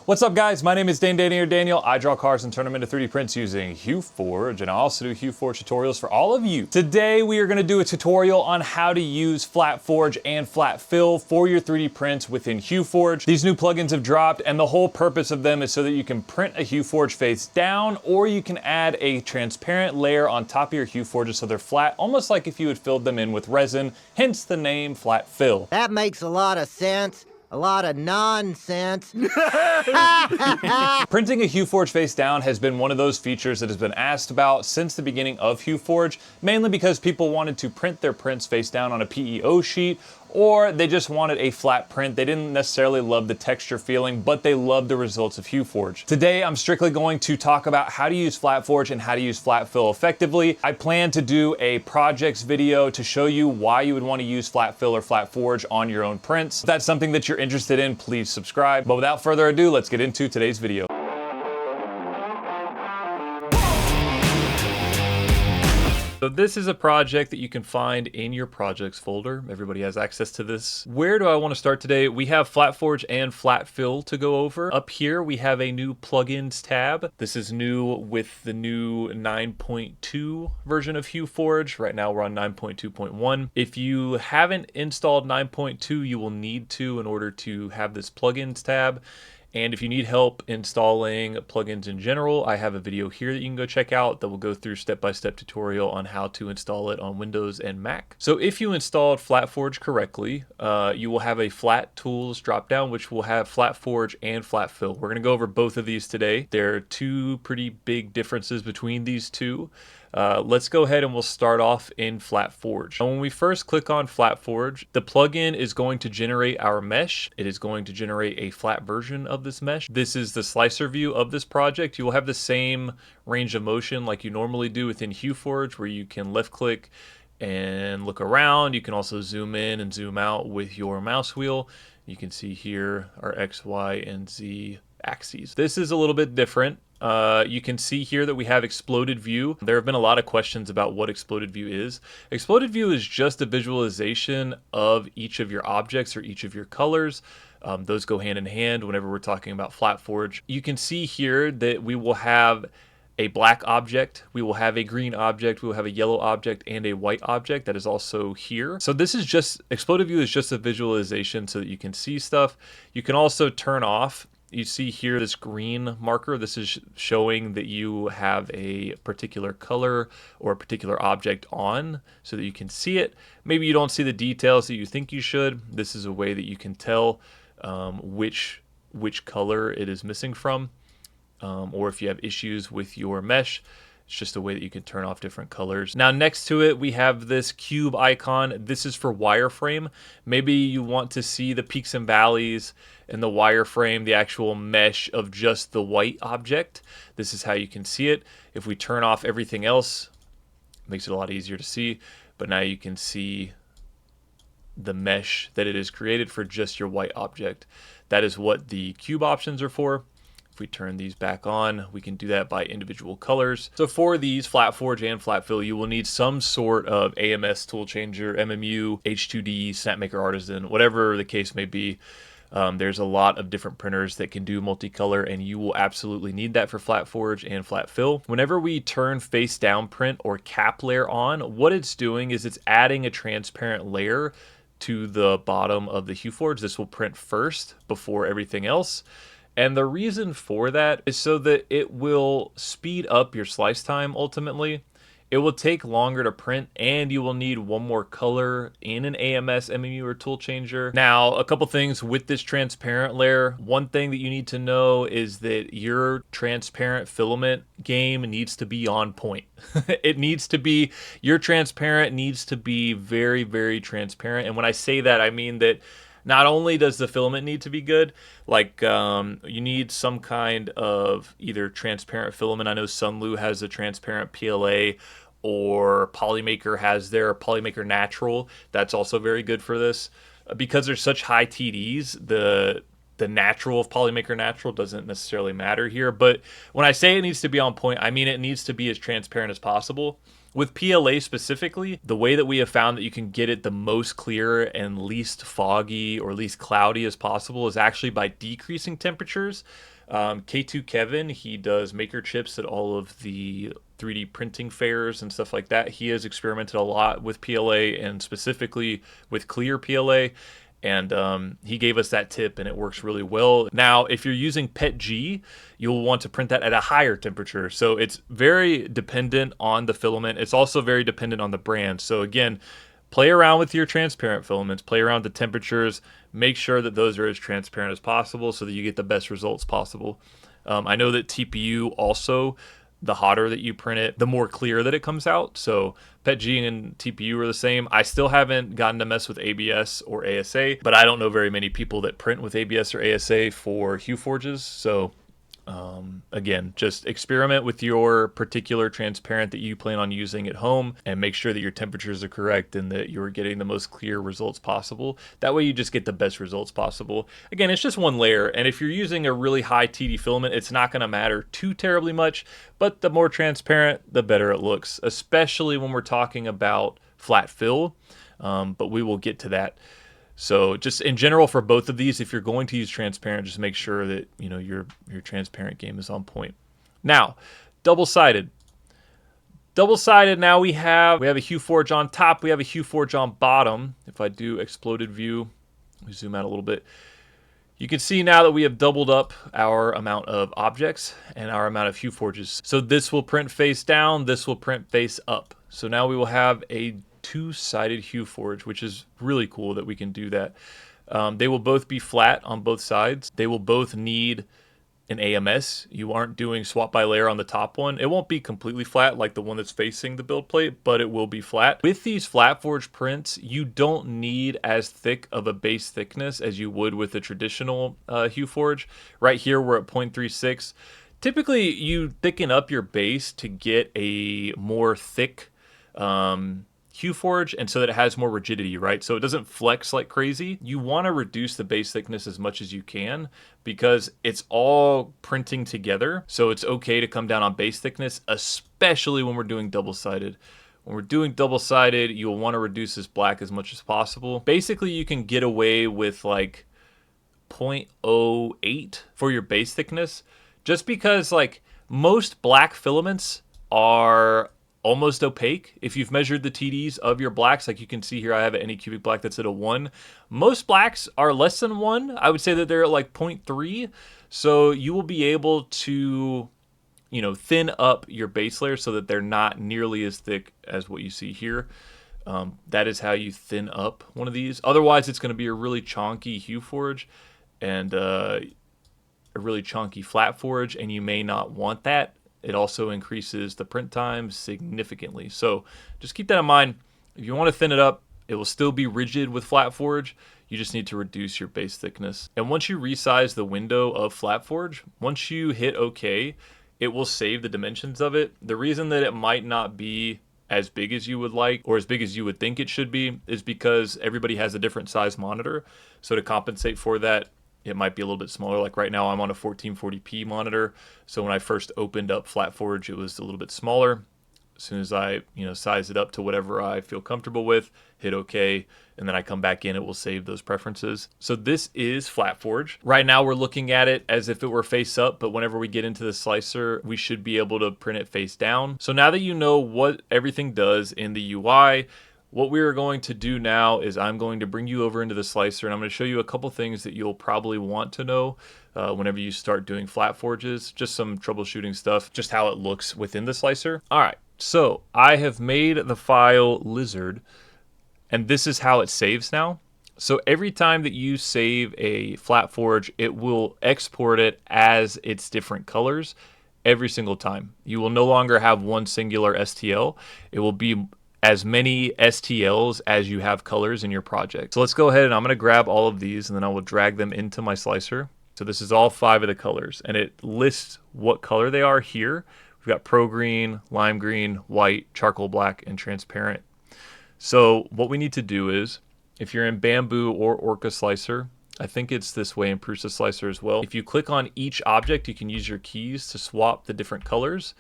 What's up guys, my name is Daniel. I draw cars and turn them into 3D prints using HueForge, and I also do HueForge tutorials for all of you. Today we are going to do a tutorial on how to use FlatForge and flat fill for your 3D prints within HueForge. These new plugins have dropped and the whole purpose of them is so that you can print a HueForge face down, or you can add a transparent layer on top of your HueForges so they're flat, almost like if you had filled them in with resin, hence the name flat fill. That makes a lot of sense. A lot of nonsense. Printing a HueForge face down has been one of those features that has been asked about since the beginning of HueForge, mainly because people wanted to print their prints face down on a PEO sheet, or they just wanted a flat print. They didn't necessarily love the texture feeling, but they loved the results of HueForge. Today, I'm strictly going to talk about how to use FlatForge and how to use flat fill effectively. I plan to do a projects video to show you why you would want to use flat fill or FlatForge on your own prints. If that's something that you're interested in, please subscribe. But without further ado, let's get into today's video. So this is a project that you can find in your projects folder. Everybody has access to this. Where do I want to start today? We have FlatForge and flat fill to go over. Up here, we have a new plugins tab. This is new with the new 9.2 version of HueForge. Right now we're on 9.2.1. If you haven't installed 9.2, you will need to in order to have this plugins tab. And if you need help installing plugins in general, I have a video here that you can go check out that will go through step-by-step tutorial on how to install it on Windows and Mac. So if you installed FlatForge correctly, you will have a Flat Tools dropdown, which will have FlatForge and Flat Fill. We're gonna go over both of these today. There are two pretty big differences between these two. Let's go ahead and we'll start off in FlatForge. Now, when we first click on FlatForge, the plugin is going to generate our mesh. It is going to generate a flat version of this mesh. This is the slicer view of this project. You will have the same range of motion like you normally do within HueForge, where you can left click and look around. You can also zoom in and zoom out with your mouse wheel. You can see here our X, Y, and Z axes. This is a little bit different. You can see here that we have exploded view. There have been a lot of questions about what exploded view is. Exploded view is just a visualization of each of your objects or each of your colors. Those go hand in hand whenever we're talking about FlatForge. You can see here that we will have a black object, we will have a green object, we will have a yellow object, and a white object that is also here. So this is just, exploded view is just a visualization so that you can see stuff. You can also turn off. You see here this green marker. This is showing that you have a particular color or a particular object on so that you can see it. Maybe you don't see the details that you think you should. This is a way that you can tell which color it is missing from, or if you have issues with your mesh. It's just a way that you can turn off different colors. Now next to it, we have this cube icon. This is for wireframe. Maybe you want to see the peaks and valleys in the wireframe, the actual mesh of just the white object. This is how you can see it. If we turn off everything else, it makes it a lot easier to see. But now you can see the mesh that it is created for just your white object. That is what the cube options are for. If we turn these back on, we can do that by individual colors. So for these FlatForge and flat fill, you will need some sort of AMS tool changer, MMU, H2D, Snapmaker Artisan, whatever the case may be. There's a lot of different printers that can do multicolor, and you will absolutely need that for FlatForge and flat fill. Whenever we turn face down print or cap layer on, what it's doing is it's adding a transparent layer to the bottom of the HueForge. This will print first before everything else. And the reason for that is so that it will speed up your slice time ultimately. It will take longer to print, and you will need one more color in an AMS, MMU, or tool changer. Now, a couple things with this transparent layer. One thing that you need to know is that your transparent filament game needs to be on point. It needs to be, your transparent needs to be very, very transparent. And when I say that, I mean that not only does the filament need to be good, like you need some kind of either transparent filament. I know Sunlu has a transparent PLA, or Polymaker has their Polymaker Natural. That's also very good for this. Because there's such high TDs, the natural of Polymaker Natural doesn't necessarily matter here. But when I say it needs to be on point, I mean it needs to be as transparent as possible. With PLA specifically, the way that we have found that you can get it the most clear and least foggy or least cloudy as possible is actually by decreasing temperatures. K2 Kevin, he does maker chips at all of the 3D printing fairs and stuff like that. He has experimented a lot with PLA and specifically with clear PLA. And he gave us that tip, and it works really well. Now, if you're using PETG, you'll want to print that at a higher temperature. So it's very dependent on the filament. It's also very dependent on the brand. So again, play around with your transparent filaments, play around with the temperatures, make sure that those are as transparent as possible so that you get the best results possible. I know that TPU also, the hotter that you print it, the more clear that it comes out. So PETG and TPU are the same. I still haven't gotten to mess with ABS or ASA, but I don't know very many people that print with ABS or ASA for HueForge's. So again, just experiment with your particular transparent that you plan on using at home and make sure that your temperatures are correct and that you're getting the most clear results possible. That way you just get the best results possible. Again, it's just one layer, and if you're using a really high TD filament, it's not going to matter too terribly much, but the more transparent, the better it looks, especially when we're talking about flat fill, but we will get to that. So just in general for both of these, if you're going to use transparent, just make sure that your transparent game is on point. Now, double-sided. Double-sided, now we have a HueForge on top, we have a HueForge on bottom. If I do exploded view, we zoom out a little bit. You can see now that we have doubled up our amount of objects and our amount of HueForges. So this will print face down, this will print face up. So now we will have a two-sided HueForge, which is really cool that we can do that. They will both be flat on both sides. They will both need an AMS. You aren't doing swap by layer on the top one. It won't be completely flat like the one that's facing the build plate, but it will be flat. With these flat forge prints, you don't need as thick of a base thickness as you would with a traditional HueForge. Right here, we're at 0.36. Typically, you thicken up your base to get a more thick HueForge, and so that it has more rigidity, right? So it doesn't flex like crazy. You want to reduce the base thickness as much as you can because it's all printing together. So it's okay to come down on base thickness, especially when we're doing double-sided. When we're doing double-sided, you'll want to reduce this black as much as possible. Basically, you can get away with like 0.08 for your base thickness, just because like most black filaments are almost opaque. If you've measured the TDs of your blacks, like you can see here, I have an Anycubic black that's at a 1. Most blacks are less than 1. I would say that they're at like 0.3. So you will be able to, thin up your base layer so that they're not nearly as thick as what you see here. That is how you thin up one of these. Otherwise, it's going to be a really chonky HueForge and a really chonky flat forge, and you may not want that. It also increases the print time significantly. So just keep that in mind. If you want to thin it up, it will still be rigid with flat forge. You just need to reduce your base thickness. And once you resize the window of flat forge, once you hit OK, it will save the dimensions of it. The reason that it might not be as big as you would like or as big as you would think it should be is because everybody has a different size monitor. So to compensate for that, it might be a little bit smaller. Like right now I'm on a 1440p monitor. So when I first opened up FlatForge, it was a little bit smaller. As soon as I, size it up to whatever I feel comfortable with, hit OK, and then I come back in, it will save those preferences. So this is FlatForge. Right now we're looking at it as if it were face up, but whenever we get into the slicer, we should be able to print it face down. So now that you know what everything does in the UI, what we are going to do now is I'm going to bring you over into the slicer, and I'm going to show you a couple things that you'll probably want to know whenever you start doing flat forges. Just some troubleshooting stuff, just how it looks within the slicer. All right, so I have made the file lizard, and this is how it saves now. So every time that you save a flat forge, it will export it as its different colors every single time. You will no longer have one singular STL. It will be as many STLs as you have colors in your project. So let's go ahead and I'm going to grab all of these and then I will drag them into my slicer. So this is all 5 of the colors and it lists what color they are here. We've got pro green, lime green, white, charcoal black, and transparent. So what we need to do is, if you're in Bamboo or Orca Slicer, I think it's this way in Prusa Slicer as well. If you click on each object, you can use your keys to swap the different colors.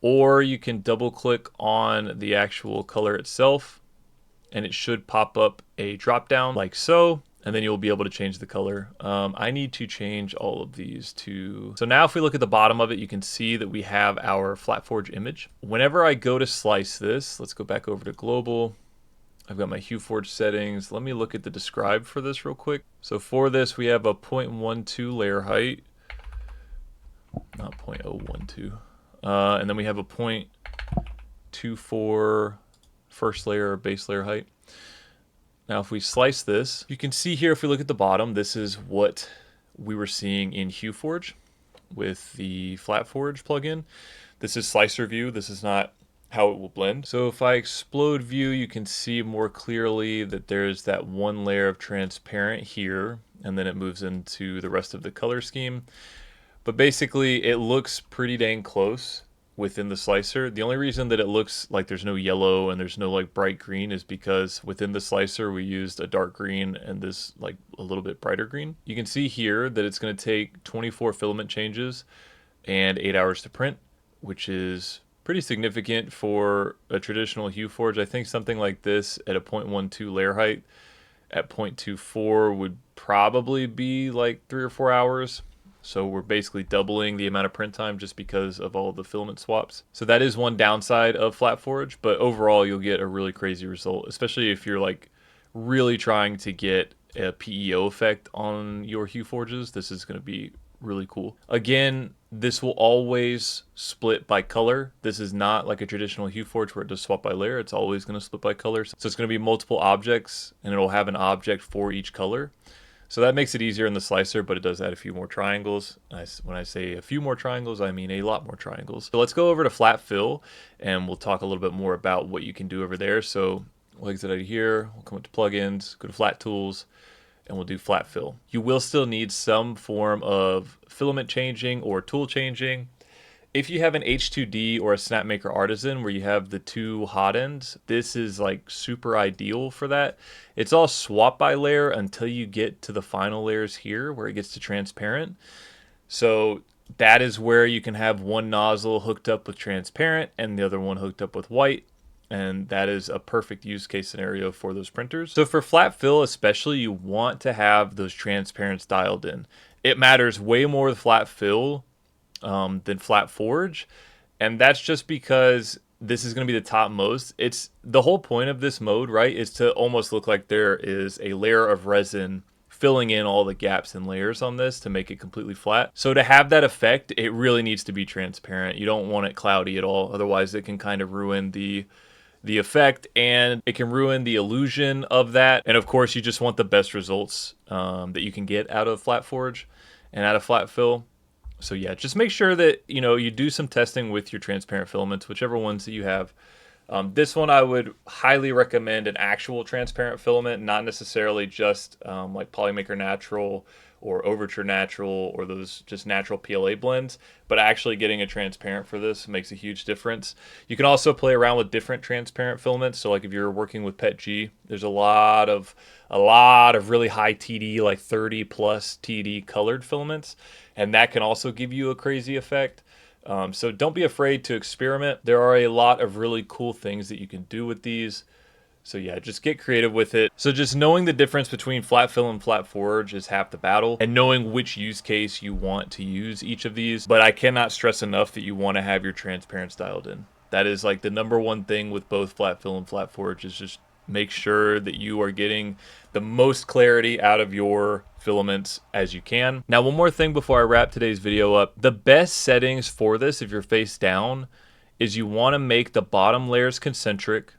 Or you can double click on the actual color itself and it should pop up a drop down like so. and then you'll be able to change the color. I need to change all of these to... So now if we look at the bottom of it, you can see that we have our FlatForge image. Whenever I go to slice this, let's go back over to global. I've got my HueForge settings. Let me look at the describe for this real quick. So for this, we have a 0.12 layer height, not 0.012. And then we have a 0.24 first layer or base layer height. Now, if we slice this, you can see here, if we look at the bottom, this is what we were seeing in HueForge with the FlatForge plugin. This is slicer view. This is not how it will blend. So if I explode view, you can see more clearly that there's that one layer of transparent here, and then it moves into the rest of the color scheme. But basically, it looks pretty dang close within the slicer. The only reason that it looks like there's no yellow and there's no like bright green is because within the slicer we used a dark green and this like a little bit brighter green. You can see here that it's going to take 24 filament changes and 8 hours to print, which is pretty significant for a traditional HueForge. I think something like this at a 0.12 layer height at 0.24 would probably be like 3 or 4 hours. So we're basically doubling the amount of print time just because of all the filament swaps. So that is one downside of FlatForge, but overall you'll get a really crazy result, especially if you're like really trying to get a PEO effect on your HueForges. This is going to be really cool. Again, this will always split by color. This is not like a traditional HueForge where it does swap by layer. It's always going to split by color. So it's going to be multiple objects and it'll have an object for each color. So that makes it easier in the slicer, but it does add a few more triangles. When I say a few more triangles, I mean a lot more triangles. So let's go over to Flat Fill, and we'll talk a little bit more about what you can do over there. So we'll exit out of here, we'll come up to plugins, go to Flat Tools, and we'll do Flat Fill. You will still need some form of filament changing or tool changing. If you have an H2D or a Snapmaker Artisan where you have the two hot ends, this is like super ideal for that. It's all swap by layer until you get to the final layers here where it gets to transparent. So that is where you can have one nozzle hooked up with transparent and the other one hooked up with white. And that is a perfect use case scenario for those printers. So for Flat Fill especially, you want to have those transparents dialed in. It matters way more with Flat Fill than FlatForge, and that's just because this is going to be the top most. It's the whole point of this mode, right, is to almost look like there is a layer of resin filling in all the gaps and layers on this to make it completely flat. So to have that effect, it really needs to be transparent. You don't want it cloudy at all, otherwise it can kind of ruin the effect, and it can ruin the illusion of that. And of course, you just want the best results that you can get out of FlatForge and out of Flat Fill. So yeah, just make sure that you do some testing with your transparent filaments, whichever ones that you have. This one I would highly recommend an actual transparent filament, not necessarily just like Polymaker Natural or Overture Natural or those just natural PLA blends, but actually getting a transparent for this makes a huge difference. You can also play around with different transparent filaments. So like if you're working with PETG, there's a lot of really high TD, like 30 plus TD colored filaments, and that can also give you a crazy effect. So don't be afraid to experiment. There are a lot of really cool things that you can do with these. So yeah, just get creative with it. So just knowing the difference between Flat Fill and FlatForge is half the battle, and knowing which use case you want to use each of these. But I cannot stress enough that you want to have your transparents dialed in. That is like the number one thing with both Flat Fill and FlatForge, is just make sure that you are getting the most clarity out of your filaments as you can. Now, one more thing before I wrap today's video up. The best settings for this, if you're face down, is you want to make the bottom layers concentric.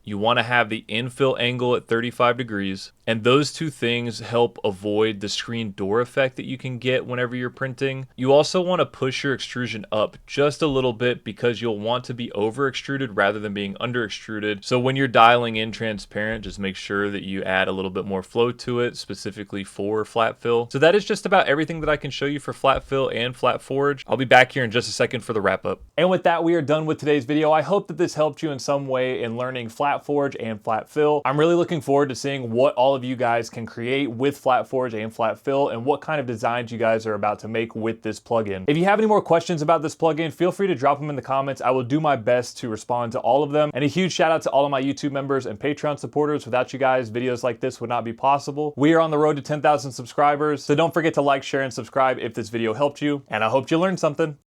You want to have the infill angle at 35 degrees, and those two things help avoid the screen door effect that you can get whenever you're printing. You also want to push your extrusion up just a little bit because you'll want to be over extruded rather than being under extruded. So when you're dialing in transparent, just make sure that you add a little bit more flow to it, specifically for Flat Fill. So that is just about everything that I can show you for Flat Fill and FlatForge. I'll be back here in just a second for the wrap up. And with that, we are done with today's video. I hope that this helped you in some way in learning FlatForge and Flat Fill. I'm really looking forward to seeing what all all of you guys can create with FlatForge and FlatFill and what kind of designs you guys are about to make with this plugin. If you have any more questions about this plugin, feel free to drop them in the comments. I will do my best to respond to all of them. And a huge shout out to all of my YouTube members and Patreon supporters. Without you guys, videos like this would not be possible. We are on the road to 10,000 subscribers, so don't forget to like, share, and subscribe if this video helped you, and I hope you learned something.